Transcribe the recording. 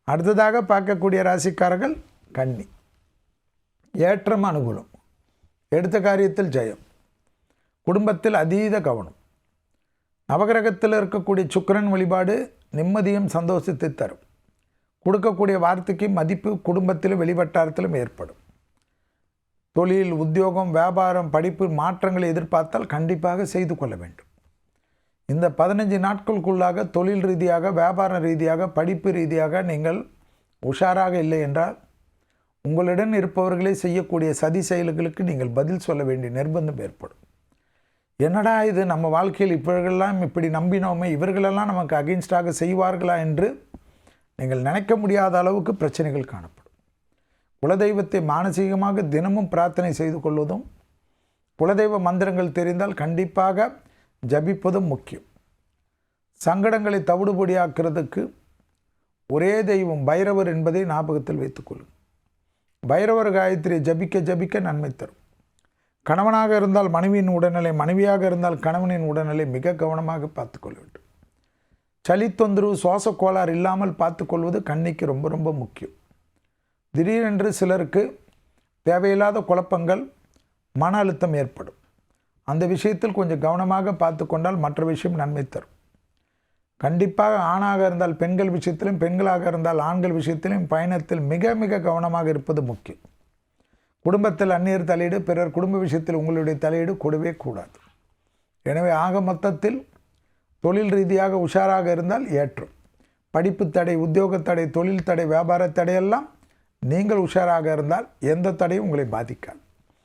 அடுத்ததாக பார்க்கக்கூடிய ராசிக்காரர்கள் கன்னி. ஏற்றம் அனுகூலம், எடுத்த காரியத்தில் ஜெயம், குடும்பத்தில் அதீத கவனம். நவகிரகத்தில் இருக்கக்கூடிய சுக்கிரன் வழிபாடு நிம்மதியும் சந்தோஷத்தை தரும். கொடுக்கக்கூடிய வார்த்தைக்கு மதிப்பு குடும்பத்திலும் வெளிவட்டாரத்திலும் ஏற்படும். தொழில், உத்தியோகம், வியாபாரம், படிப்பு மாற்றங்களை எதிர்பார்த்தால் கண்டிப்பாக செய்து கொள்ள வேண்டும். இந்த 15 நாட்களுக்குள்ளாக தொழில் ரீதியாக, வியாபார ரீதியாக, படிப்பு ரீதியாக நீங்கள் உஷாராக இல்லை என்றால் உங்களுடன் இருப்பவர்களே செய்யக்கூடிய சதி செயல்களுக்கு நீங்கள் பதில் சொல்ல வேண்டிய நிர்பந்தம் ஏற்படும். என்னடா இது, நம்ம வாழ்க்கையில் இவர்களெல்லாம் இப்படி நம்பினோமே, இவர்களெல்லாம் நமக்கு அகெயின்ஸ்டாக செய்வார்களா என்று நீங்கள் நினைக்க முடியாத அளவுக்கு பிரச்சனைகள் காணப்படும். குலதெய்வத்தை மானசீகமாக தினமும் பிரார்த்தனை செய்து கொள்வதும், குலதெய்வ மந்திரங்கள் தெரிந்தால் கண்டிப்பாக ஜபிப்பதும் முக்கியம். சங்கடங்களை தவிடுபொடியாக்குறதுக்கு ஒரே தெய்வம் பைரவர் என்பதை ஞாபகத்தில் வைத்துக்கொள்ளும். பைரவர் காயத்ரி ஜபிக்க ஜபிக்க நன்மை தரும். கணவனாக இருந்தால் மனைவியின் உடல்நிலை, மனைவியாக இருந்தால் கணவனின் உடல்நிலை மிக கவனமாக பார்த்துக்கொள்ள வேண்டும். சளி தொந்தரவு, சுவாச கோளாறு இல்லாமல் பார்த்துக்கொள்வது கன்னிக்கு ரொம்ப ரொம்ப முக்கியம். திடீரென்று சிலருக்கு தேவையில்லாத குழப்பங்கள், மன அழுத்தம் ஏற்படும். அந்த விஷயத்தில் கொஞ்சம் கவனமாக பார்த்து கொண்டால் மற்ற விஷயம் நன்மை தரும். கண்டிப்பாக ஆணாக இருந்தால் பெண்கள் விஷயத்திலும், பெண்களாக இருந்தால் ஆண்கள் விஷயத்திலும் பயணத்தில் மிக மிக கவனமாக இருப்பது முக்கியம். குடும்பத்தில் அந்நியர் தலையீடு, பிறர் குடும்ப விஷயத்தில் உங்களுடைய தலையீடு கூடவே கூடாது. எனவே ஆக மொத்தத்தில் தொழில் ரீதியாக உஷாராக இருந்தால் ஏற்றும். படிப்பு தடை, உத்தியோக தடை, தொழில் தடை, வியாபார தடையெல்லாம் நீங்கள் உஷாராக இருந்தால் எந்த தடையும் உங்களை பாதிக்காது.